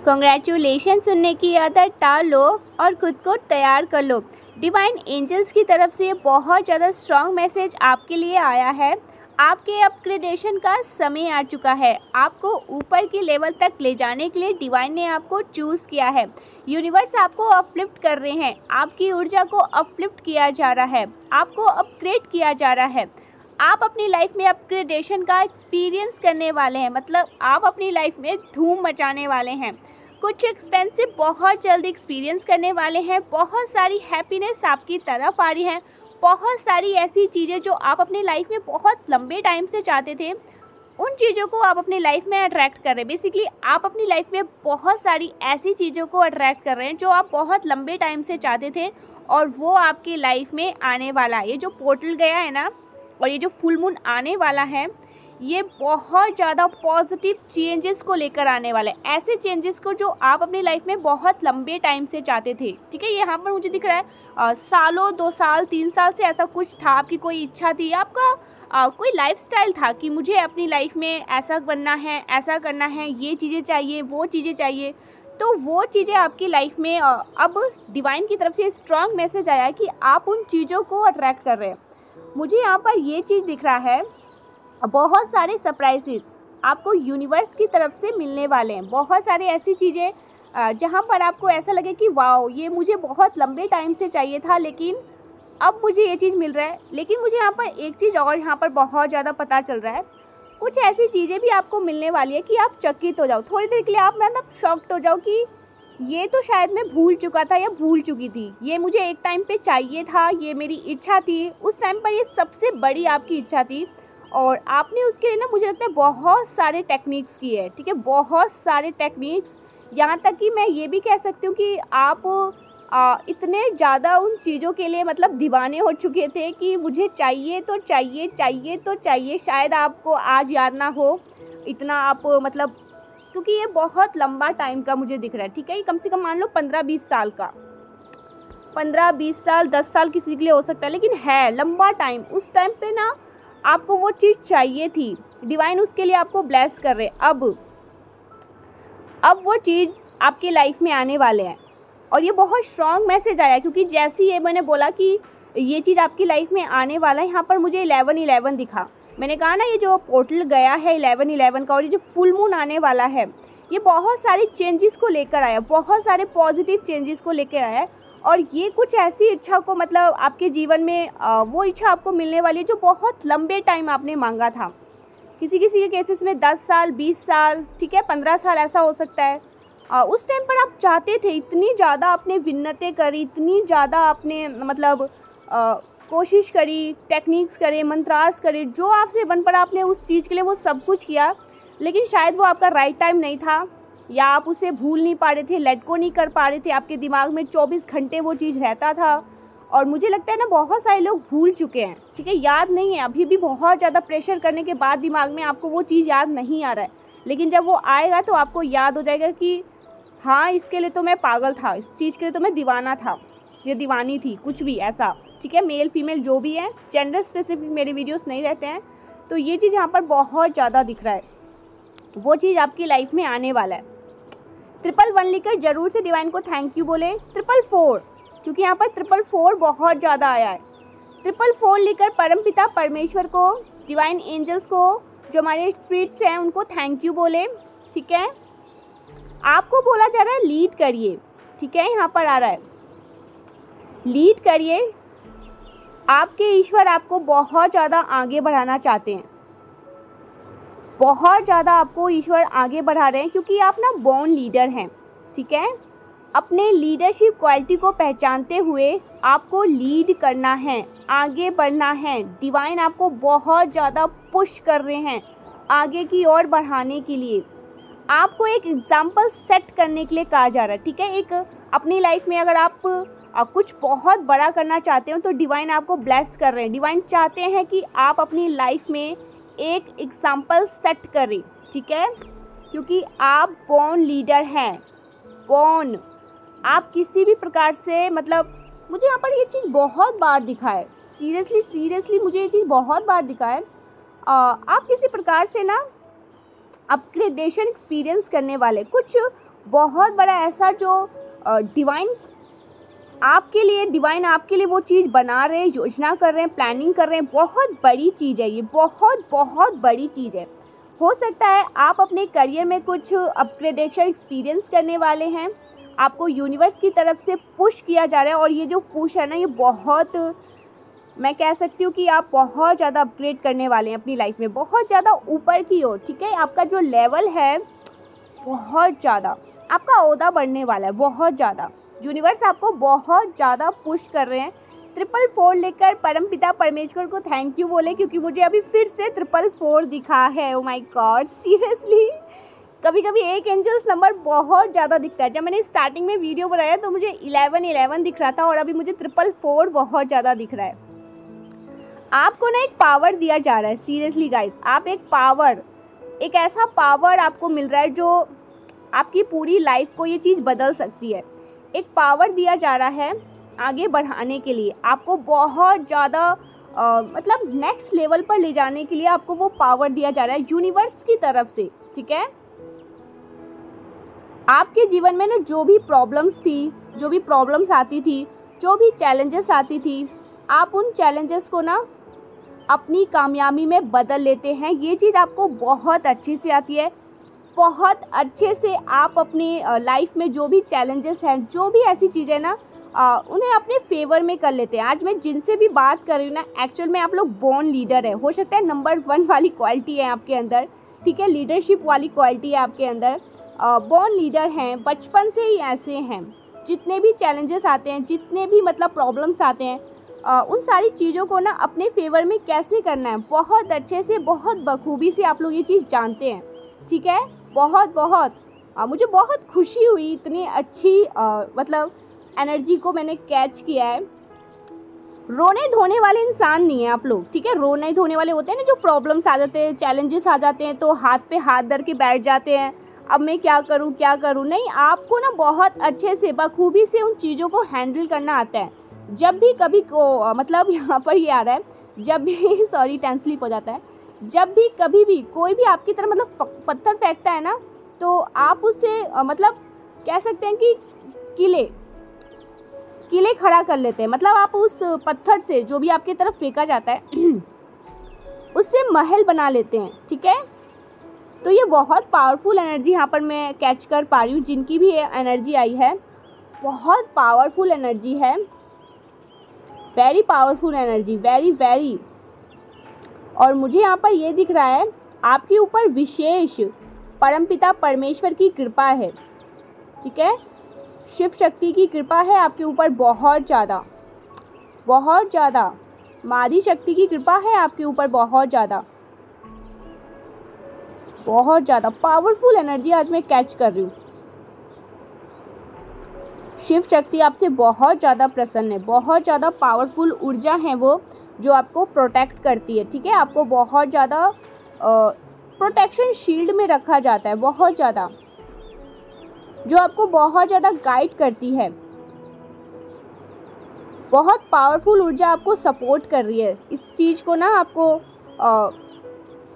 Congratulation सुनने की आदत टाल लो और खुद को तैयार कर लो। डिवाइन एंजल्स की तरफ से बहुत ज़्यादा स्ट्रॉन्ग मैसेज आपके लिए आया है। आपके अपग्रेडेशन का समय आ चुका है। आपको ऊपर की लेवल तक ले जाने के लिए डिवाइन ने आपको चूज़ किया है। यूनिवर्स आपको अपलिफ्ट कर रहे हैं। आपकी ऊर्जा को अपलिफ्ट किया जा रहा है। आपको अपग्रेड किया जा रहा है। आप अपनी लाइफ में अपग्रेडेशन का एक्सपीरियंस करने वाले हैं, मतलब आप अपनी लाइफ में धूम मचाने वाले हैं। कुछ एक्सपेंसिव बहुत जल्दी एक्सपीरियंस करने वाले हैं। बहुत सारी हैप्पीनेस आपकी तरफ आ रही है। बहुत सारी ऐसी चीज़ें जो आप अपनी लाइफ में बहुत लंबे टाइम से चाहते थे, उन चीज़ों को आप अपनी लाइफ में अट्रैक्ट कर रहे हैं। बेसिकली आप अपनी लाइफ में बहुत सारी ऐसी चीज़ों को अट्रैक्ट कर रहे हैं जो आप बहुत लंबे टाइम से चाहते थे और वो आपकी लाइफ में आने वाला है। ये जो पोर्टल गया है ना, और ये जो फुल मून आने वाला है, ये बहुत ज़्यादा पॉजिटिव चेंजेस को लेकर आने वाला है। ऐसे चेंजेस को जो आप अपनी लाइफ में बहुत लंबे टाइम से चाहते थे। ठीक है, यहाँ पर मुझे दिख रहा है सालों, 2 साल 3 साल से ऐसा कुछ था। आपकी कोई इच्छा थी, आपका कोई लाइफस्टाइल था कि मुझे अपनी लाइफ में ऐसा बनना है, ऐसा करना है, ये चीज़ें चाहिए, वो चीज़ें चाहिए। तो वो चीज़ें आपकी लाइफ में अब डिवाइन की तरफ से स्ट्रॉन्ग मैसेज आया कि आप उन चीज़ों को अट्रैक्ट कर रहे हैं। मुझे यहाँ पर ये चीज़ दिख रहा है, बहुत सारे सरप्राइजेस आपको यूनिवर्स की तरफ से मिलने वाले हैं। बहुत सारी ऐसी चीज़ें जहाँ पर आपको ऐसा लगे कि वाओ, ये मुझे बहुत लंबे टाइम से चाहिए था, लेकिन अब मुझे ये चीज़ मिल रहा है। लेकिन मुझे यहाँ पर एक चीज़ और यहाँ पर बहुत ज़्यादा पता चल रहा है। कुछ ऐसी चीज़ें भी आपको मिलने वाली है कि आप चकित हो जाओ, थोड़ी देर के लिए आप मतलब शॉक्ड हो जाओ कि ये तो शायद मैं भूल चुका था या भूल चुकी थी, ये मुझे एक टाइम पे चाहिए था, ये मेरी इच्छा थी, उस टाइम पर ये सबसे बड़ी आपकी इच्छा थी और आपने उसके लिए ना, मुझे लगता है बहुत सारे टेक्निक्स किए हैं। ठीक है, बहुत सारे टेक्निक्स, यहाँ तक कि मैं ये भी कह सकती हूँ कि आप इतने ज़्यादा उन चीज़ों के लिए मतलब दीवाने हो चुके थे कि मुझे चाहिए तो चाहिए, चाहिए तो चाहिए। शायद आपको आज याद ना हो इतना आप मतलब, क्योंकि ये बहुत लंबा टाइम का मुझे दिख रहा है। ठीक है, ये कम से कम मान लो 15-20 साल का, 15-20 साल, 10 साल किसी के लिए हो सकता है, लेकिन है लंबा टाइम। उस टाइम पे ना आपको वो चीज़ चाहिए थी। डिवाइन उसके लिए आपको ब्लेस कर रहे हैं। अब वो चीज़ आपकी लाइफ में आने वाले हैं और ये बहुत स्ट्रॉन्ग मैसेज आया, क्योंकि जैसे ये मैंने बोला कि ये चीज़ आपकी लाइफ में आने वाला है, यहाँ पर मुझे 11-11 दिखा। मैंने कहा ना, ये जो पोर्टल गया है 11-11 का और ये जो फुल मून आने वाला है, ये बहुत सारे चेंजेस को लेकर आया, बहुत सारे पॉजिटिव चेंजेस को लेकर आया है। और ये कुछ ऐसी इच्छा को मतलब आपके जीवन में वो इच्छा आपको मिलने वाली है जो बहुत लंबे टाइम आपने मांगा था। किसी किसी के केसेस में 10 साल, 20 साल, ठीक है, 15 साल ऐसा हो सकता है। उस टाइम पर आप चाहते थे, इतनी ज़्यादा आपने विन्नतें करी, इतनी ज़्यादा आपने मतलब कोशिश करी, टेक्निक्स करे, मंत्रास करे, जो आपसे बन पड़ा आपने उस चीज़ के लिए वो सब कुछ किया, लेकिन शायद वो आपका राइट टाइम नहीं था, या आप उसे भूल नहीं पा रहे थे, लेट को नहीं कर पा रहे थे। आपके दिमाग में 24 घंटे वो चीज़ रहता था और मुझे लगता है ना, बहुत सारे लोग भूल चुके हैं। ठीक है, याद नहीं है, अभी भी बहुत ज़्यादा प्रेशर करने के बाद दिमाग में आपको वो चीज़ याद नहीं आ रहा है, लेकिन जब वो आएगा तो आपको याद हो जाएगा कि हाँ, इसके लिए तो मैं पागल था, इस चीज़ के लिए तो मैं दीवाना था, ये दीवानी थी, कुछ भी ऐसा। ठीक है, मेल फीमेल जो भी है, जेंडर स्पेसिफिक मेरे वीडियोस नहीं रहते हैं। तो ये चीज़ यहाँ पर बहुत ज़्यादा दिख रहा है, वो चीज़ आपकी लाइफ में आने वाला है। 111 लिखकर जरूर से डिवाइन को थैंक यू बोले। 444, क्योंकि यहाँ पर 444 बहुत ज़्यादा आया है। 444 लिखकर परमपिता परमेश्वर को, डिवाइन एंजल्स को, जो हमारे स्पिरिट्स हैं उनको थैंक यू बोले। ठीक है, आपको बोला जा रहा है लीड करिए। ठीक है, यहाँ पर आ रहा है लीड करिए। आपके ईश्वर आपको बहुत ज़्यादा आगे बढ़ाना चाहते हैं, बहुत ज़्यादा आपको ईश्वर आगे बढ़ा रहे हैं, क्योंकि आप ना बॉर्न लीडर हैं। ठीक है, अपने लीडरशिप क्वालिटी को पहचानते हुए आपको लीड करना है, आगे बढ़ना है। डिवाइन आपको बहुत ज़्यादा पुश कर रहे हैं आगे की ओर बढ़ाने के लिए। आपको एक एग्जाम्पल सेट करने के लिए कहा जा रहा है। ठीक है, एक अपनी लाइफ में अगर आप कुछ बहुत बड़ा करना चाहते हो तो डिवाइन आपको ब्लेस कर रहे हैं। डिवाइन चाहते हैं कि आप अपनी लाइफ में एक एग्जाम्पल सेट करें। ठीक है, क्योंकि आप बॉर्न लीडर हैं, बॉर्न। आप किसी भी प्रकार से मतलब, मुझे यहाँ पर ये चीज़ बहुत बार दिखा है, सीरियसली मुझे ये चीज़ बहुत बार दिखा है। आप किसी प्रकार से ना अपग्रेडेशन एक्सपीरियंस करने वाले, कुछ बहुत बड़ा ऐसा जो डिवाइन आपके लिए वो चीज़ बना रहे हैं, योजना कर रहे हैं, प्लानिंग कर रहे हैं। बहुत बड़ी चीज़ है ये, बहुत बहुत बड़ी चीज़ है। हो सकता है आप अपने करियर में कुछ अपग्रेडेशन एक्सपीरियंस करने वाले हैं। आपको यूनिवर्स की तरफ से पुश किया जा रहा है, और ये जो पुश है ना, ये बहुत, मैं कह सकती हूँ कि आप बहुत ज़्यादा अपग्रेड करने वाले हैं अपनी लाइफ में, बहुत ज़्यादा ऊपर की ओर। ठीक है, आपका जो लेवल है बहुत ज़्यादा, आपका ओहदा बढ़ने वाला है बहुत ज़्यादा। यूनिवर्स आपको बहुत ज़्यादा पुश कर रहे हैं। 444 लेकर परमपिता परमेश्वर को थैंक यू बोले, क्योंकि मुझे अभी फिर से 444 दिखा है। ओ माय गॉड, सीरियसली कभी कभी एक एंजल्स नंबर बहुत ज़्यादा दिखता है। जब मैंने स्टार्टिंग में वीडियो बनाया तो मुझे 11 दिख रहा था, और अभी मुझे 444 बहुत ज़्यादा दिख रहा है। आपको ना एक पावर दिया जा रहा है, सीरियसली गाइस, आप एक ऐसा पावर आपको मिल रहा है जो आपकी पूरी लाइफ को ये चीज़ बदल सकती है। एक पावर दिया जा रहा है आगे बढ़ाने के लिए, आपको बहुत ज़्यादा मतलब नेक्स्ट लेवल पर ले जाने के लिए आपको वो पावर दिया जा रहा है यूनिवर्स की तरफ से। ठीक है, आपके जीवन में ना जो भी प्रॉब्लम्स आती थी, जो भी चैलेंजेस आती थी, आप उन चैलेंजेस को ना अपनी कामयाबी में बदल लेते हैं। ये चीज़ आपको बहुत अच्छे से आती है, बहुत अच्छे से आप अपनी लाइफ में जो भी चैलेंजेस हैं, जो भी ऐसी चीज़ें ना, उन्हें अपने फेवर में कर लेते हैं। आज मैं जिनसे भी बात कर रही हूँ ना, एक्चुअल में आप लोग बोर्न लीडर है। हो सकता है नंबर 1 वाली क्वालिटी है आपके अंदर, ठीक है, लीडरशिप वाली क्वालिटी है आपके अंदर, बोर्न लीडर हैं, बचपन से ही ऐसे हैं। जितने भी चैलेंजेस आते हैं, जितने भी मतलब प्रॉब्लम्स आते हैं, उन सारी चीज़ों को ना अपने फेवर में कैसे करना है, बहुत अच्छे से, बहुत बखूबी से आप लोग ये चीज़ जानते हैं। ठीक है, मुझे बहुत खुशी हुई, इतनी अच्छी मतलब एनर्जी को मैंने कैच किया है। रोने धोने वाले इंसान नहीं है आप लोग, ठीक है। रोने धोने वाले होते हैं ना, जो प्रॉब्लम्स आ जाते हैं, चैलेंजेस आ जाते हैं तो हाथ पे हाथ धर के बैठ जाते हैं, अब मैं क्या करूं। नहीं, आपको ना बहुत अच्छे से, बखूबी से उन चीज़ों को हैंडल करना आता है। जब भी कभी को मतलब यहाँ पर ये आ रहा है, जब भी सॉरी टेंस स्लिप हो जाता है, जब भी कभी भी कोई भी आपकी तरफ मतलब पत्थर फेंकता है ना, तो आप उससे मतलब कह सकते हैं कि किले खड़ा कर लेते हैं। मतलब आप उस पत्थर से, जो भी आपकी तरफ फेंका जाता है उससे महल बना लेते हैं। ठीक है, तो ये बहुत पावरफुल एनर्जी यहाँ पर मैं कैच कर पा रही हूँ। जिनकी भी एनर्जी आई है, बहुत पावरफुल एनर्जी है, वेरी पावरफुल एनर्जी, वेरी। और मुझे यहाँ पर ये दिख रहा है, आपके ऊपर विशेष परमपिता परमेश्वर की कृपा है। ठीक है, शिव शक्ति की कृपा है आपके ऊपर, बहुत ज़्यादा। मादी शक्ति की कृपा है आपके ऊपर, बहुत ज़्यादा पावरफुल एनर्जी आज मैं कैच कर रही हूँ। शिव शक्ति आपसे बहुत ज़्यादा प्रसन्न है, बहुत ज़्यादा पावरफुल ऊर्जा है वो, जो आपको प्रोटेक्ट करती है। ठीक है, आपको बहुत ज़्यादा प्रोटेक्शन शील्ड में रखा जाता है, बहुत ज़्यादा, जो आपको बहुत ज़्यादा गाइड करती है। बहुत पावरफुल ऊर्जा आपको सपोर्ट कर रही है। इस चीज़ को ना आपको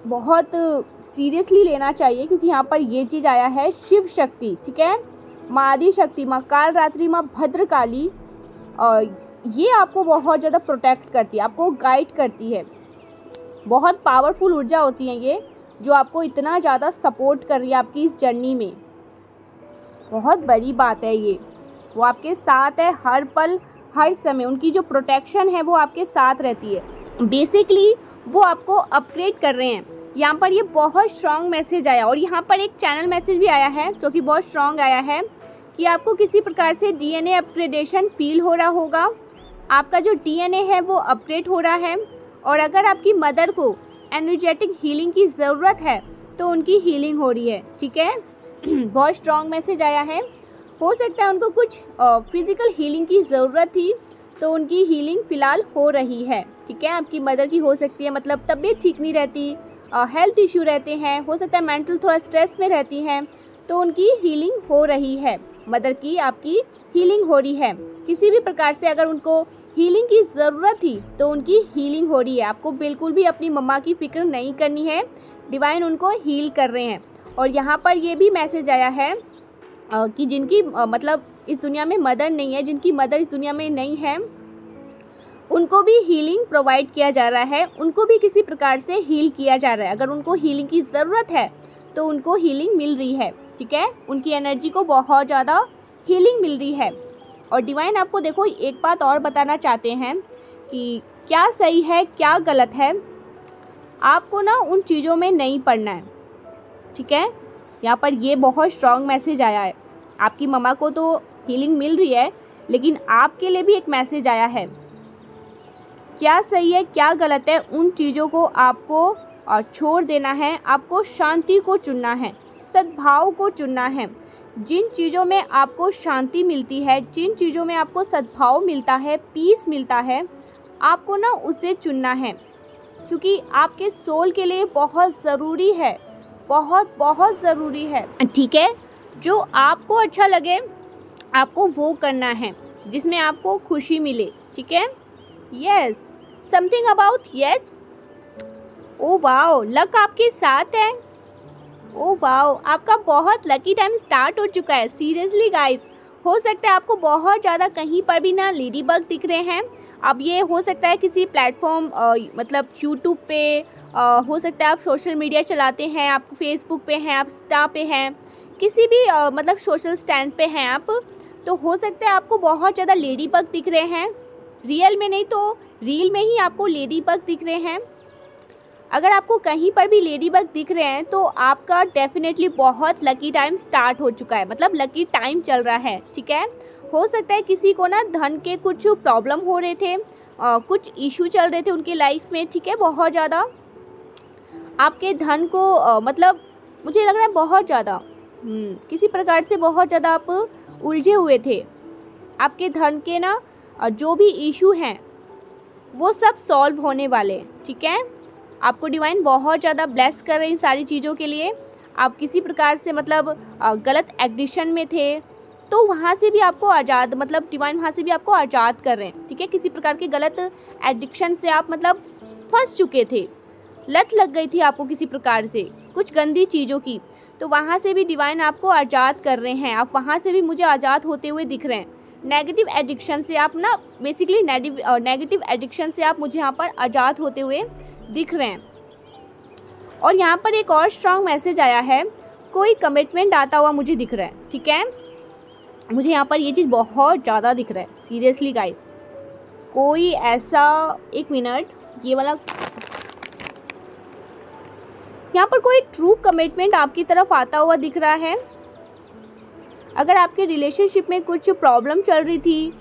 बहुत सीरियसली लेना चाहिए, क्योंकि यहाँ पर ये चीज़ आया है, शिव शक्ति। ठीक है, माँ आदि शक्ति, माँ कालरात्रि, माँ भद्रकाली, ये आपको बहुत ज़्यादा प्रोटेक्ट करती है, आपको गाइड करती है। बहुत पावरफुल ऊर्जा होती है ये, जो आपको इतना ज़्यादा सपोर्ट कर रही है आपकी इस जर्नी में। बहुत बड़ी बात है ये, वो आपके साथ है हर पल हर समय। उनकी जो प्रोटेक्शन है वो आपके साथ रहती है। बेसिकली वो आपको अपग्रेड कर रहे हैं। यहाँ पर ये बहुत स्ट्रॉन्ग मैसेज आया, और यहाँ पर एक चैनल मैसेज भी आया है जो कि बहुत स्ट्रॉन्ग आया है, कि आपको किसी प्रकार से डीएनए अपग्रेडेशन फील हो रहा होगा। आपका जो डीएनए है वो अपग्रेड हो रहा है, और अगर आपकी मदर को एनर्जेटिक हीलिंग की ज़रूरत है तो उनकी हीलिंग हो रही है। ठीक है, बहुत स्ट्रॉन्ग मैसेज आया है। हो सकता है उनको कुछ फिज़िकल हीलिंग की ज़रूरत थी, तो उनकी हीलिंग फ़िलहाल हो रही है। ठीक है, आपकी मदर की हो सकती है, मतलब तबीयत ठीक नहीं रहती, हेल्थ इशू रहते हैं, हो सकता है मेंटल थोड़ा स्ट्रेस में रहती हैं, तो उनकी हीलिंग हो रही है। मदर की आपकी हीलिंग हो रही है। किसी भी प्रकार से अगर उनको हीलिंग की ज़रूरत थी तो उनकी हीलिंग हो रही है। आपको बिल्कुल भी अपनी मम्मा की फ़िक्र नहीं करनी है, डिवाइन उनको हील कर रहे हैं। और यहाँ पर ये भी मैसेज आया है कि जिनकी मतलब इस दुनिया में मदर नहीं है, जिनकी मदर इस दुनिया में नहीं है, उनको भी हीलिंग प्रोवाइड किया जा रहा है, उनको भी किसी प्रकार से हील किया जा रहा है। अगर उनको हीलिंग की ज़रूरत है तो उनको हीलिंग मिल रही है, ठीक है। उनकी एनर्जी को बहुत ज़्यादा हीलिंग मिल रही है। और डिवाइन आपको देखो एक बात और बताना चाहते हैं कि क्या सही है क्या गलत है, आपको ना उन चीज़ों में नहीं पड़ना है, ठीक है। यहाँ पर ये बहुत स्ट्रॉन्ग मैसेज आया है। आपकी मम्मा को तो हीलिंग मिल रही है, लेकिन आपके लिए भी एक मैसेज आया है। क्या सही है क्या गलत है, उन चीज़ों को आपको छोड़ देना है, आपको शांति को चुनना है, सद्भाव को चुनना है। जिन चीज़ों में आपको शांति मिलती है, जिन चीज़ों में आपको सद्भाव मिलता है, पीस मिलता है, आपको ना उसे चुनना है, क्योंकि आपके सोल के लिए बहुत ज़रूरी है, बहुत बहुत ज़रूरी है, ठीक है। जो आपको अच्छा लगे आपको वो करना है, जिसमें आपको खुशी मिले, ठीक है। Yes, something about yes. Oh wow, luck आपके साथ है। ओ वाओ, आपका बहुत लकी टाइम स्टार्ट हो चुका है। सीरियसली गाइस, हो सकता है आपको बहुत ज़्यादा कहीं पर भी ना लेडी बग दिख रहे हैं। अब ये हो सकता है किसी प्लेटफॉर्म मतलब यूट्यूब पे, हो सकता है आप सोशल मीडिया चलाते हैं, आप फेसबुक पे हैं, आप इंस्टा पे हैं, किसी भी मतलब सोशल स्टैंड पे हैं आप, तो हो सकता है आपको बहुत ज़्यादा लेडी बग दिख रहे हैं। रियल में नहीं तो रील में ही आपको लेडी बग दिख रहे हैं। अगर आपको कहीं पर भी लेडी बग दिख रहे हैं तो आपका डेफिनेटली बहुत लकी टाइम स्टार्ट हो चुका है, मतलब लकी टाइम चल रहा है, ठीक है। हो सकता है किसी को ना धन के कुछ प्रॉब्लम हो रहे थे, कुछ इशू चल रहे थे उनकी लाइफ में, ठीक है। बहुत ज़्यादा आपके धन को मतलब मुझे लग रहा है बहुत ज़्यादा किसी प्रकार से बहुत ज़्यादा आप उलझे हुए थे। आपके धन के ना जो भी इशू हैं वो सब सॉल्व होने वाले, ठीक है। आपको डिवाइन बहुत ज़्यादा ब्लेस कर रहे हैं इन सारी चीज़ों के लिए। आप किसी प्रकार से मतलब गलत एडिक्शन में थे तो वहाँ से भी आपको आज़ाद, मतलब डिवाइन वहाँ से भी आपको आज़ाद कर रहे हैं, ठीक है। किसी प्रकार के गलत एडिक्शन से आप मतलब फंस चुके थे, लत लग गई थी आपको किसी प्रकार से कुछ गंदी चीज़ों की, तो वहाँ से भी डिवाइन आपको आज़ाद कर रहे हैं। आप वहाँ से भी मुझे आज़ाद होते हुए दिख रहे हैं। नेगेटिव एडिक्शन से आप ना बेसिकली नेगेटिव एडिक्शन से आप मुझे यहाँ पर आज़ाद होते हुए दिख रहे हैं। और यहाँ पर एक और स्ट्रॉन्ग मैसेज आया है, कोई कमिटमेंट आता हुआ मुझे दिख रहा है, ठीक है। मुझे यहाँ पर ये चीज़ बहुत ज़्यादा दिख रहा है। सीरियसली गाइस, कोई ऐसा, एक मिनट, ये वाला, यहाँ पर कोई ट्रू कमिटमेंट आपकी तरफ आता हुआ दिख रहा है। अगर आपके रिलेशनशिप में कुछ प्रॉब्लम चल रही थी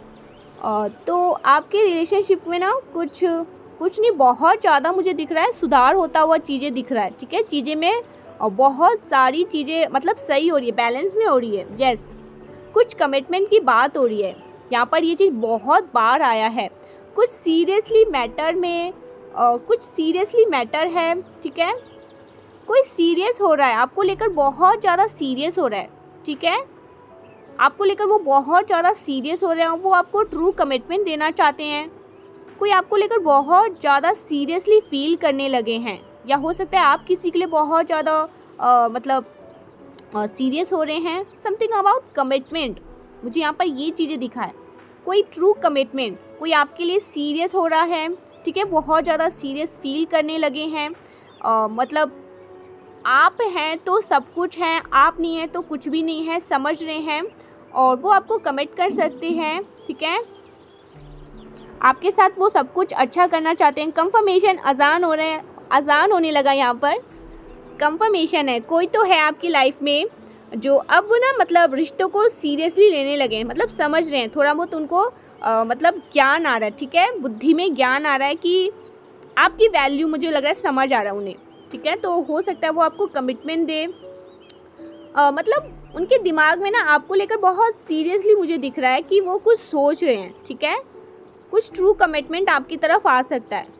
तो आपके रिलेशनशिप में ना कुछ नहीं, बहुत ज़्यादा मुझे दिख रहा है सुधार होता हुआ चीज़ें दिख रहा है, ठीक है। चीज़ें में बहुत सारी चीज़ें मतलब सही हो रही है, बैलेंस में हो रही है। यस, कुछ कमिटमेंट की बात हो रही है। यहाँ पर ये चीज़ बहुत बार आया है। कुछ सीरियसली मैटर में कुछ सीरियसली मैटर है, ठीक है। कोई सीरियस हो रहा है, आपको लेकर बहुत ज़्यादा सीरियस हो रहा है, ठीक है। आपको लेकर वो बहुत ज़्यादा सीरियस हो रहे हैं, वो आपको ट्रू कमिटमेंट देना चाहते हैं। कोई आपको लेकर बहुत ज़्यादा सीरियसली फील करने लगे हैं, या हो सकता है आप किसी के लिए बहुत ज़्यादा मतलब सीरियस हो रहे हैं। समथिंग अबाउट कमिटमेंट, मुझे यहाँ पर ये चीज़ें दिखा है। कोई ट्रू कमिटमेंट, कोई आपके लिए सीरियस हो रहा है, ठीक है, बहुत ज़्यादा सीरियस फील करने लगे हैं। मतलब आप हैं तो सब कुछ है, आप नहीं है तो कुछ भी नहीं है, समझ रहे हैं, और वो आपको कमिट कर सकते हैं, ठीक है। आपके साथ वो सब कुछ अच्छा करना चाहते हैं। कंफर्मेशन, अजान हो रहे हैं, अजान होने लगा यहाँ पर, कंफर्मेशन है। कोई तो है आपकी लाइफ में जो अब ना मतलब रिश्तों को सीरियसली लेने लगे हैं, मतलब समझ रहे हैं, थोड़ा बहुत उनको मतलब ज्ञान आ रहा है, ठीक है, बुद्धि में ज्ञान आ रहा है कि आपकी वैल्यू, मुझे लग रहा है समझ आ रहा है उन्हें, ठीक है। तो हो सकता है वो आपको कमिटमेंट दे, मतलब उनके दिमाग में ना आपको लेकर बहुत सीरियसली मुझे दिख रहा है कि वो कुछ सोच रहे हैं, ठीक है। कुछ ट्रू कमिटमेंट आपकी तरफ आ सकता है।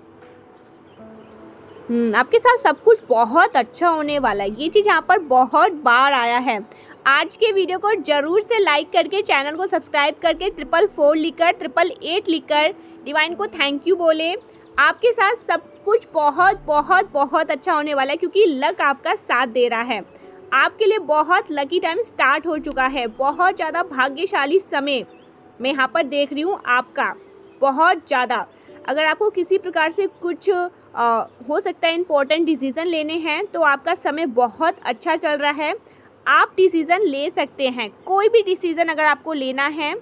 आपके साथ सब कुछ बहुत अच्छा होने वाला है। ये चीज़ यहाँ पर बहुत बार आया है। आज के वीडियो को ज़रूर से लाइक करके, चैनल को सब्सक्राइब करके, 444 लिखकर, 888 लिखकर डिवाइन को थैंक यू बोले। आपके साथ सब कुछ बहुत बहुत बहुत अच्छा होने वाला है, क्योंकि लक आपका साथ दे रहा है। आपके लिए बहुत लकी टाइम स्टार्ट हो चुका है। बहुत ज़्यादा भाग्यशाली समय मैं यहाँ पर देख रही हूँ आपका, बहुत ज़्यादा। अगर आपको किसी प्रकार से कुछ हो सकता है इम्पोर्टेंट डिसीज़न लेने हैं तो आपका समय बहुत अच्छा चल रहा है। आप डिसीज़न ले सकते हैं। कोई भी डिसीज़न अगर आपको लेना है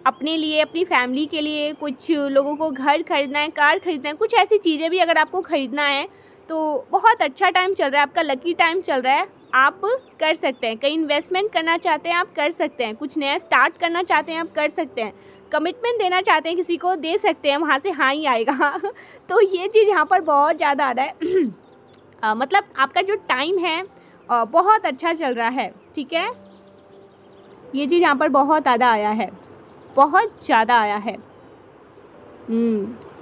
अपने लिए, अपनी फैमिली के लिए, कुछ लोगों को घर खरीदना है, कार खरीदना है, कुछ ऐसी चीज़ें भी अगर आपको ख़रीदना है तो बहुत अच्छा टाइम चल रहा है, आपका लकी टाइम चल रहा है। आप कर सकते हैं। कहीं इन्वेस्टमेंट करना चाहते हैं आप कर सकते हैं। कुछ नया स्टार्ट करना चाहते हैं आप कर सकते हैं। कमिटमेंट देना चाहते हैं किसी को दे सकते हैं, वहाँ से हाँ ही आएगा तो ये चीज़ यहाँ पर बहुत ज़्यादा आ रहा है मतलब आपका जो टाइम है बहुत अच्छा चल रहा है, ठीक है। ये चीज़ यहाँ पर बहुत ज़्यादा आया है, बहुत ज़्यादा आया है।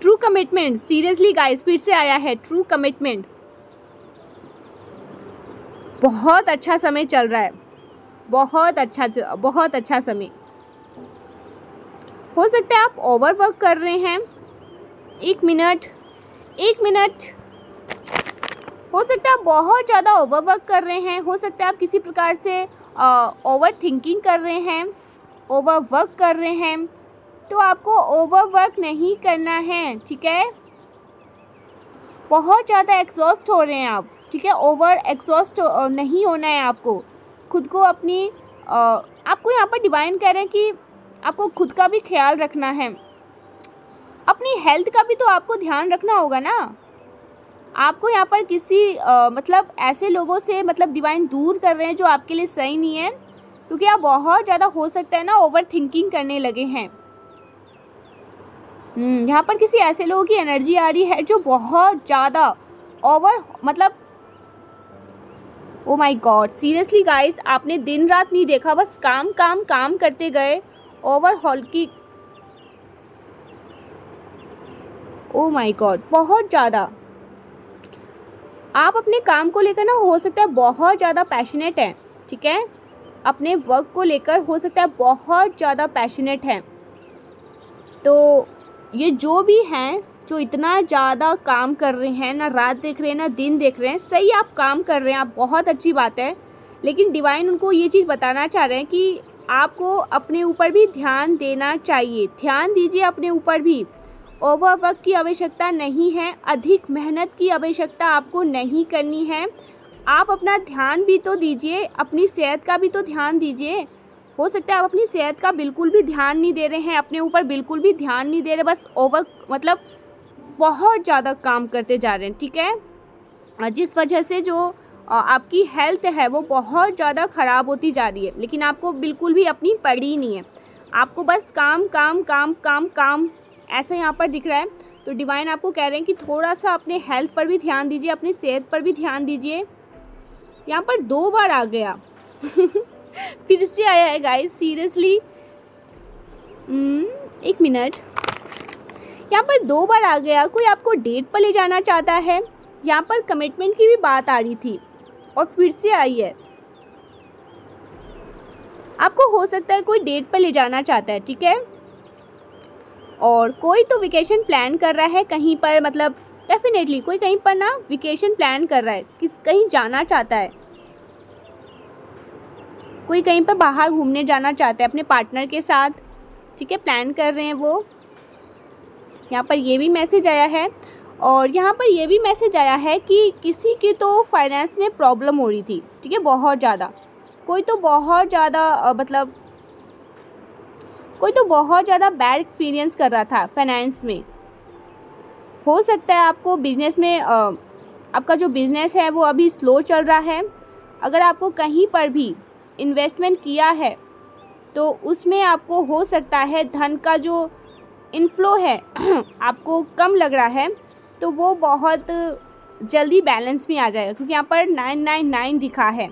ट्रू कमिटमेंट, सीरियसली गाइस फिर से आया है ट्रू कमिटमेंट। बहुत अच्छा समय चल रहा है, बहुत अच्छा समय। हो सकता है आप ओवरवर्क कर रहे हैं। एक मिनट, हो सकता है आप बहुत ज़्यादा ओवरवर्क कर रहे हैं। हो सकता है आप किसी प्रकार से ओवर थिंकिंग कर रहे हैं, ओवरवर्क कर रहे हैं। तो आपको ओवरवर्क नहीं करना है, ठीक है। बहुत ज़्यादा एग्जॉस्ट हो रहे हैं आप, ठीक है। ओवर एग्जॉस्ट नहीं होना है आपको। खुद को अपनी आपको यहाँ पर डिवाइन कह रहे हैं कि आपको खुद का भी ख्याल रखना है, अपनी हेल्थ का भी तो आपको ध्यान रखना होगा ना। आपको यहाँ पर किसी मतलब ऐसे लोगों से मतलब डिवाइन दूर कर रहे हैं जो आपके लिए सही नहीं है, क्योंकि आप बहुत ज़्यादा हो सकता है ना ओवर थिंकिंग करने लगे हैं। यहाँ पर किसी ऐसे लोगों की एनर्जी आ रही है जो बहुत ज़्यादा ओवर मतलब oh my God, seriously guys आपने दिन रात नहीं देखा, बस काम करते गए। ओवरहॉल की ओ माय गॉड, बहुत ज़्यादा आप अपने काम को लेकर ना हो सकता है बहुत ज़्यादा पैशनेट हैं, ठीक है। अपने वर्क को लेकर हो सकता है बहुत ज़्यादा पैशनेट हैं। तो ये जो भी हैं जो इतना ज़्यादा काम कर रहे हैं, ना रात देख रहे हैं ना दिन देख रहे हैं, सही आप काम कर रहे हैं, आप बहुत अच्छी बात है। लेकिन डिवाइन उनको ये चीज़ बताना चाह रहे हैं कि आपको अपने ऊपर भी ध्यान देना चाहिए। ध्यान दीजिए अपने ऊपर भी। ओवरवर्क की आवश्यकता नहीं है, अधिक मेहनत की आवश्यकता आपको नहीं करनी है। आप अपना ध्यान भी तो दीजिए, अपनी सेहत का भी तो ध्यान दीजिए। हो सकता है आप अपनी सेहत का बिल्कुल भी ध्यान नहीं दे रहे हैं, अपने ऊपर बिल्कुल भी ध्यान नहीं दे रहे, बस ओवर मतलब बहुत ज़्यादा काम करते जा रहे हैं, ठीक है। जिस वजह से जो आपकी हेल्थ है वो बहुत ज़्यादा ख़राब होती जा रही है, लेकिन आपको बिल्कुल भी अपनी पड़ी नहीं है। आपको बस काम ऐसा यहाँ पर दिख रहा है। तो डिवाइन आपको कह रहे हैं कि थोड़ा सा अपने हेल्थ पर भी ध्यान दीजिए, अपनी सेहत पर भी ध्यान दीजिए। यहाँ पर 2 बार आ गया फिर से आया है गाइस, सीरियसली। एक मिनट, यहाँ पर 2 बार आ गया। कोई आपको डेट पर ले जाना चाहता है। यहाँ पर कमिटमेंट की भी बात आ रही थी और फिर से आई है। आपको हो सकता है कोई डेट पर ले जाना चाहता है, ठीक है। और कोई तो वेकेशन प्लान कर रहा है कहीं पर, मतलब डेफिनेटली कोई कहीं पर ना वेकेशन प्लान कर रहा है, कहीं जाना चाहता है। कोई कहीं पर बाहर घूमने जाना चाहता है अपने पार्टनर के साथ, ठीक है, प्लान कर रहे हैं वो। यहाँ पर ये भी मैसेज आया है। और यहाँ पर ये भी मैसेज आया है कि किसी की तो फाइनेंस में प्रॉब्लम हो रही थी, ठीक है, बहुत ज़्यादा। कोई तो बहुत ज़्यादा बैड एक्सपीरियंस कर रहा था फाइनेंस में। हो सकता है आपको बिजनेस में आपका जो बिज़नेस है वो अभी स्लो चल रहा है। अगर आपको कहीं पर भी इन्वेस्टमेंट किया है तो उसमें आपको हो सकता है धन का जो इनफ्लो है आपको कम लग रहा है, तो वो बहुत जल्दी बैलेंस में आ जाएगा, क्योंकि यहाँ पर 999 दिखा है।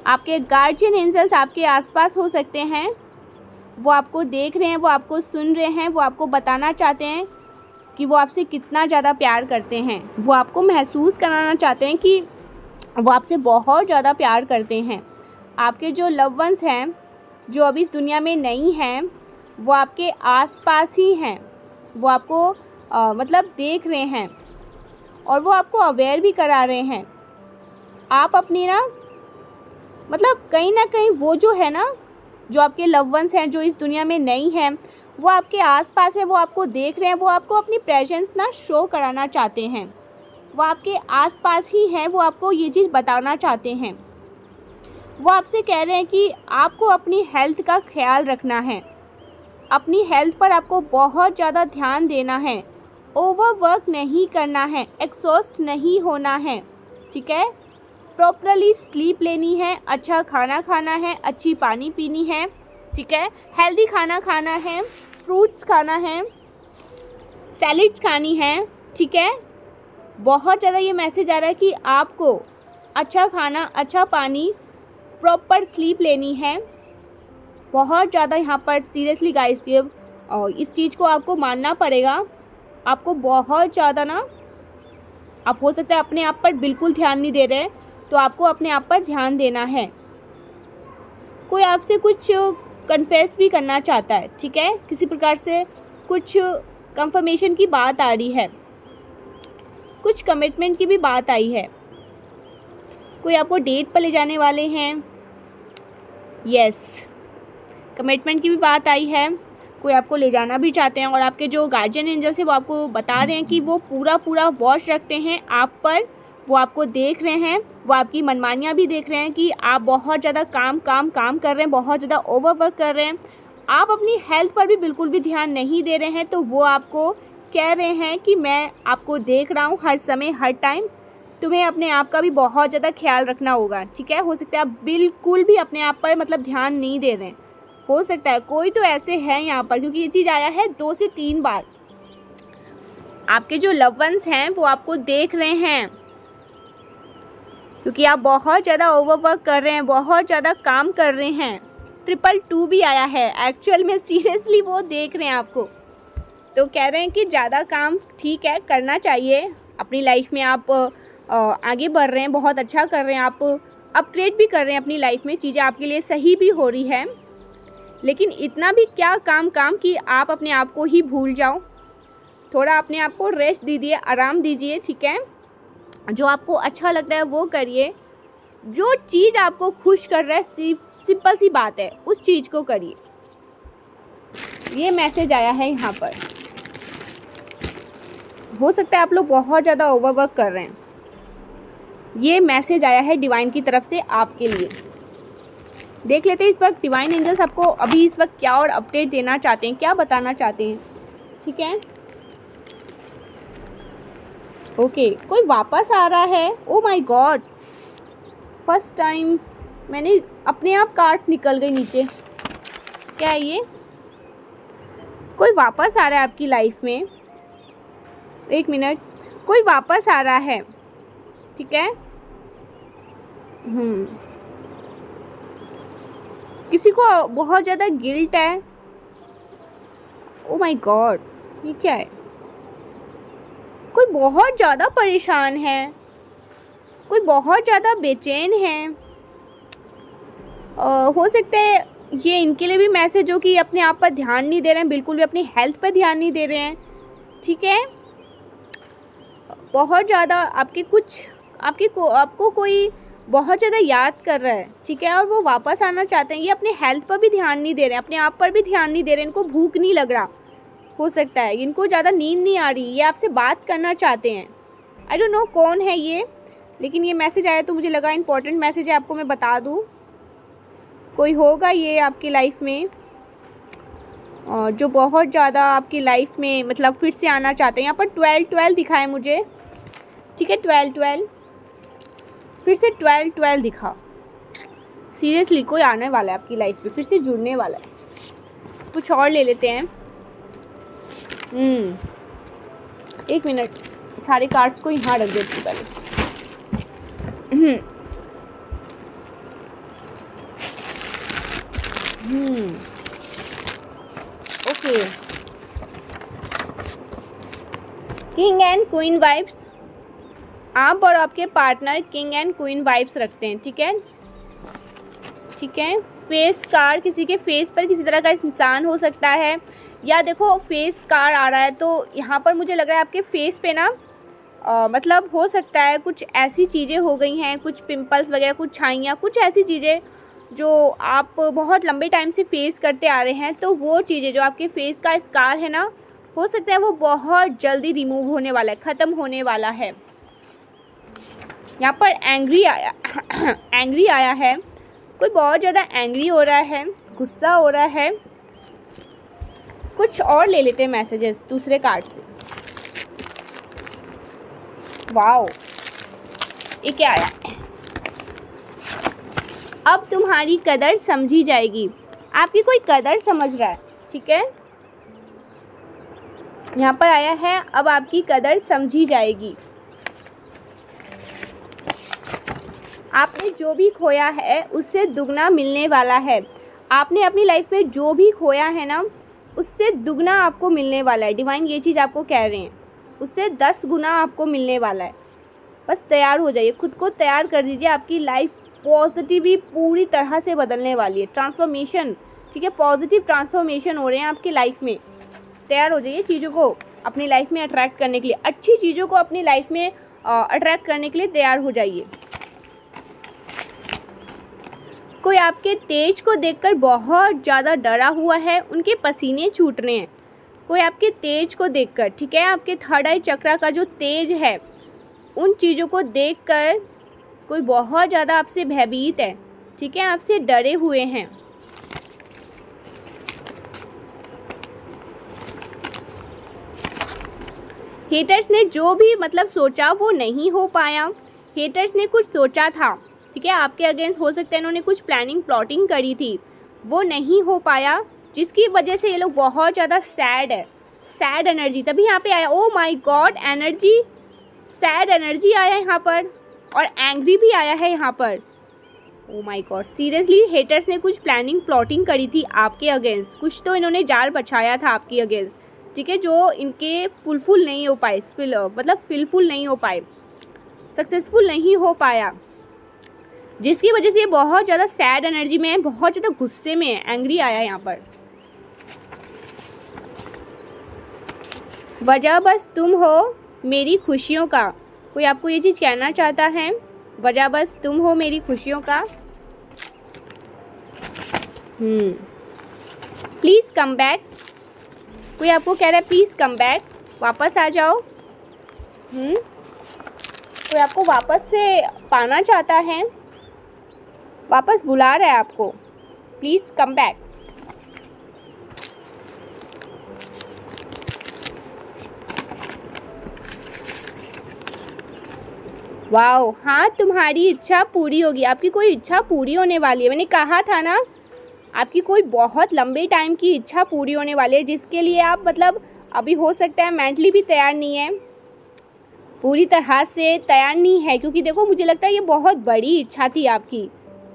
आपके गार्जियन एंजल्स आपके आसपास हो सकते हैं, वो आपको देख रहे हैं, वो आपको सुन रहे हैं, वो आपको बताना चाहते हैं कि वो आपसे कितना ज़्यादा प्यार करते हैं। वो आपको महसूस कराना चाहते हैं कि वो आपसे बहुत ज़्यादा प्यार करते हैं। आपके जो लव वंस हैं जो अभी इस दुनिया में नहीं हैं, वो आपके आसपास ही हैं। वो आपको मतलब देख रहे हैं और वो आपको अवेयर भी करा रहे हैं। आप अपनी ना मतलब कहीं ना कहीं वो जो है ना, जो आपके लव वंस हैं, जो इस दुनिया में नहीं हैं, वो आपके आसपास है, वो आपको देख रहे हैं, वो आपको अपनी प्रेजेंस ना शो कराना चाहते हैं। वो आपके आसपास ही हैं, वो आपको ये चीज़ बताना चाहते हैं। वो आपसे कह रहे हैं कि आपको अपनी हेल्थ का ख्याल रखना है, अपनी हेल्थ पर आपको बहुत ज़्यादा ध्यान देना है, ओवरवर्क नहीं करना है, एक्सॉस्ट नहीं होना है, ठीक है। प्रॉपरली स्लीप लेनी है, अच्छा खाना खाना है, अच्छी पानी पीनी है, ठीक है। हेल्दी खाना खाना है, फ्रूट्स खाना है, सैलिड्स खानी है, ठीक है। बहुत ज़्यादा ये मैसेज आ रहा है कि आपको अच्छा खाना, अच्छा पानी, प्रॉपर स्लीप लेनी है। बहुत ज़्यादा यहाँ पर सीरियसली गाइस, ये इस चीज़ को आपको मानना पड़ेगा। आपको बहुत ज़्यादा ना, आप हो सकता है अपने आप पर बिल्कुल ध्यान नहीं दे रहे हैं, तो आपको अपने आप पर ध्यान देना है। कोई आपसे कुछ कन्फेस भी करना चाहता है, ठीक है। किसी प्रकार से कुछ कंफर्मेशन की बात आ रही है, कुछ कमिटमेंट की भी बात आई है। कोई आपको डेट पर ले जाने वाले हैं, यस, कमिटमेंट की भी बात आई है। कोई आपको ले जाना भी चाहते हैं, और आपके जो गार्जियन एंजल्स हैं वो आपको बता रहे हैं कि वो पूरा वॉच रखते हैं आप पर। वो आपको देख रहे हैं, वो आपकी मनमानियाँ भी देख रहे हैं कि आप बहुत ज़्यादा काम कर रहे हैं, बहुत ज़्यादा ओवरवर्क कर रहे हैं, आप अपनी हेल्थ पर भी बिल्कुल भी ध्यान नहीं दे रहे हैं। तो वो आपको कह रहे हैं कि मैं आपको देख रहा हूँ हर समय, हर टाइम, तुम्हें अपने आप का भी बहुत ज़्यादा ख्याल रखना होगा, ठीक है। हो सकता है आप बिल्कुल भी अपने आप पर मतलब ध्यान नहीं दे रहे हैं, हो सकता है कोई तो ऐसे हैं यहाँ पर, क्योंकि ये चीज़ आया है 2 से 3 बार। आपके जो लव वंस हैं वो आपको देख रहे हैं, क्योंकि आप बहुत ज़्यादा ओवरवर्क कर रहे हैं, बहुत ज़्यादा काम कर रहे हैं। 222 भी आया है, एक्चुअल में सीरियसली वो देख रहे हैं आपको। तो कह रहे हैं कि ज़्यादा काम ठीक है, करना चाहिए अपनी लाइफ में। आप आगे बढ़ रहे हैं, बहुत अच्छा कर रहे हैं, आप अपग्रेड भी कर रहे हैं अपनी लाइफ में, चीज़ें आपके लिए सही भी हो रही है। लेकिन इतना भी क्या काम कि आप अपने आप को ही भूल जाओ। थोड़ा अपने आप को रेस्ट दीजिए, आराम दीजिए, ठीक है। जो आपको अच्छा लगता है वो करिए, जो चीज़ आपको खुश कर रहा है, सिंपल सी बात है, उस चीज़ को करिए। ये मैसेज आया है यहाँ पर। हो सकता है आप लोग बहुत ज़्यादा ओवरवर्क कर रहे हैं। ये मैसेज आया है डिवाइन की तरफ से आपके लिए। देख लेते हैं इस वक्त डिवाइन एंजल्स आपको अभी इस वक्त क्या और अपडेट देना चाहते हैं, क्या बताना चाहते हैं, ठीक है। ओके, कोई वापस आ रहा है। Oh my God, first time मैंने अपने आप कार्ड्स निकल गई नीचे। क्या है ये? कोई वापस आ रहा है आपकी लाइफ में। एक मिनट, कोई वापस आ रहा है, ठीक है। किसी को बहुत ज़्यादा गिल्ट है। ओ माय गॉड, ये क्या है? कोई बहुत ज़्यादा परेशान है, कोई बहुत ज़्यादा बेचैन है। हो सकता है ये इनके लिए भी मैसेज हो कि अपने आप पर ध्यान नहीं दे रहे हैं, बिल्कुल भी अपनी हेल्थ पर ध्यान नहीं दे रहे हैं, ठीक है। बहुत ज़्यादा आपको कोई बहुत ज़्यादा याद कर रहा है, ठीक है, और वो वापस आना चाहते हैं। ये अपने हेल्थ पर भी ध्यान नहीं दे रहे हैं, अपने आप पर भी ध्यान नहीं दे रहे हैं, इनको भूख नहीं लग रहा, हो सकता है इनको ज़्यादा नींद नहीं आ रही, ये आपसे बात करना चाहते हैं। आई डोंट नो कौन है ये, लेकिन ये मैसेज आया तो मुझे लगा इम्पोर्टेंट मैसेज है, आपको मैं बता दूँ। कोई होगा ये आपकी लाइफ में जो बहुत ज़्यादा आपकी लाइफ में मतलब फिर से आना चाहते हैं। यहाँ पर 12 दिखा है मुझे, ठीक है, 12 फिर से 12 दिखा। सीरियसली कोई आने वाला है आपकी लाइफ में, फिर से जुड़ने वाला है। कुछ और ले लेते हैं। एक मिनट, सारे कार्ड्स को यहाँ रख देती पहले। Okay, king and queen vibes. आप और आपके partner king and queen vibes रखते हैं, ठीक है, ठीक है। फेस कार्ड, किसी के फेस पर किसी तरह का इंसान हो सकता है, या देखो फेस कार्ड आ रहा है तो यहाँ पर मुझे लग रहा है आपके फेस पे ना मतलब हो सकता है कुछ ऐसी चीज़ें हो गई हैं, कुछ पिंपल्स वगैरह, कुछ छाइयाँ, कुछ ऐसी चीज़ें जो आप बहुत लंबे टाइम से फेस करते आ रहे हैं। तो वो चीज़ें जो आपके फेस का स्कार है ना, हो सकता है वो बहुत जल्दी रिमूव होने वाला है, ख़त्म होने वाला है। यहाँ पर एंग्री आया एंग्री आया है, कोई बहुत ज़्यादा एंग्री हो रहा है, गुस्सा हो रहा है। कुछ और ले लेते हैं मैसेजेस दूसरे कार्ड से। वाओ, ये क्या आया? अब तुम्हारी कदर समझी जाएगी। आपकी कोई कदर समझ रहा है, ठीक है। यहाँ पर आया है अब आपकी कदर समझी जाएगी। आपने जो भी खोया है उससे दुगना मिलने वाला है। आपने अपनी लाइफ में जो भी खोया है ना, उससे दुगना आपको मिलने वाला है। डिवाइन ये चीज़ आपको कह रहे हैं, उससे 10 गुना आपको मिलने वाला है। बस तैयार हो जाइए, खुद को तैयार कर दीजिए। आपकी लाइफ पॉजिटिवली पूरी तरह से बदलने वाली है। ट्रांसफॉर्मेशन, ठीक है, पॉजिटिव ट्रांसफॉर्मेशन हो रहे हैं आपकी लाइफ में। तैयार हो जाइए चीज़ों को अपनी लाइफ में अट्रैक्ट करने के लिए, अच्छी चीज़ों को अपनी लाइफ में अट्रैक्ट करने के लिए तैयार हो जाइए। कोई आपके तेज को देखकर बहुत ज़्यादा डरा हुआ है, उनके पसीने छूट रहे हैं। कोई आपके तेज को देखकर, ठीक है, आपके थर्ड आई चक्रा का जो तेज है, उन चीज़ों को देखकर कोई बहुत ज़्यादा आपसे भयभीत है, ठीक है, आपसे डरे हुए हैं। हेटर्स ने जो भी मतलब सोचा वो नहीं हो पाया। हेटर्स ने कुछ सोचा था, ठीक है, आपके अगेंस्ट हो सकता है इन्होंने कुछ प्लानिंग प्लॉटिंग करी थी, वो नहीं हो पाया, जिसकी वजह से ये लोग बहुत ज़्यादा सैड है। सैड एनर्जी तभी यहाँ पे आया। Oh my God, energy, sad energy आया यहाँ पर, और एंग्री भी आया है यहाँ पर। Oh my God, seriously haters ने कुछ प्लानिंग प्लॉटिंग करी थी आपके अगेंस्ट। कुछ तो इन्होंने जाल बछाया था आपके अगेंस्ट, ठीक है, जो इनके फुलफुल नहीं हो पाए, फिलफुल नहीं हो पाए, सक्सेसफुल नहीं हो पाया, जिसकी वजह से ये बहुत ज़्यादा सैड एनर्जी में है, बहुत ज़्यादा गुस्से में है। एंग्री आया है यहाँ पर। वजह बस तुम हो मेरी खुशियों का। कोई आपको ये चीज़ कहना चाहता है, वजह बस तुम हो मेरी खुशियों का। Please come back. कोई आपको कह रहा है प्लीज़ कम बैक, वापस आ जाओ। कोई आपको वापस से पाना चाहता है, वापस बुला रहा है आपको, प्लीज़ कम बैक। वाओ, हाँ, तुम्हारी इच्छा पूरी होगी। आपकी कोई इच्छा पूरी होने वाली है। मैंने कहा था ना, आपकी कोई बहुत लंबे टाइम की इच्छा पूरी होने वाली है, जिसके लिए आप मतलब अभी हो सकता है मेंटली भी तैयार नहीं है, पूरी तरह से तैयार नहीं है। क्योंकि देखो, मुझे लगता है ये बहुत बड़ी इच्छा थी आपकी,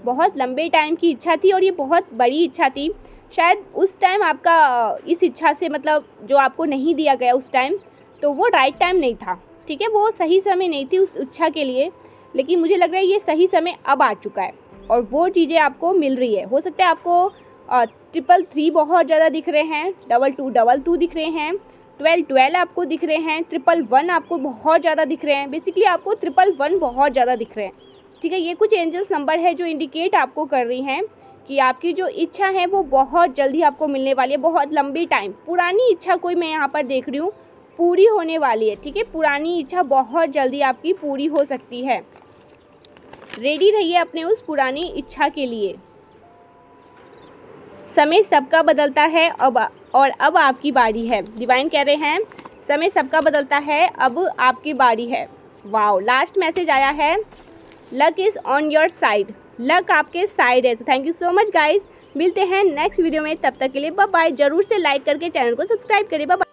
बहुत लंबे टाइम की इच्छा थी, और ये बहुत बड़ी इच्छा थी। शायद उस टाइम आपका इस इच्छा से मतलब जो आपको नहीं दिया गया उस टाइम, तो वो राइट टाइम नहीं था, ठीक है, वो सही समय नहीं थी उस इच्छा के लिए। लेकिन मुझे लग रहा है ये सही समय अब आ चुका है, और वो चीज़ें आपको मिल रही है। हो सकता है आपको 333 बहुत ज़्यादा दिख रहे हैं, 2222 दिख रहे हैं, 1212 आपको दिख रहे हैं, 111 आपको बहुत ज़्यादा दिख रहे हैं। बेसिकली आपको 111 बहुत ज़्यादा दिख रहे हैं, ठीक है। ये कुछ एंजल्स नंबर है जो इंडिकेट आपको कर रही हैं कि आपकी जो इच्छा है वो बहुत जल्दी आपको मिलने वाली है। बहुत लंबी टाइम पुरानी इच्छा कोई मैं यहाँ पर देख रही हूँ पूरी होने वाली है, ठीक है। पुरानी इच्छा बहुत जल्दी आपकी पूरी हो सकती है। रेडी रहिए अपने उस पुरानी इच्छा के लिए। समय सबका बदलता है और अब आपकी बारी है। डिवाइन कह रहे हैं समय सबका बदलता है, अब आपकी बारी है। वाओ, लास्ट मैसेज आया है, luck is on your side. Luck आपके साइड है। So thank you so much guys. मिलते हैं नेक्स्ट वीडियो में, तब तक के लिए बाय बाय। जरूर से लाइक करके चैनल को सब्सक्राइब करिए। Bye bye.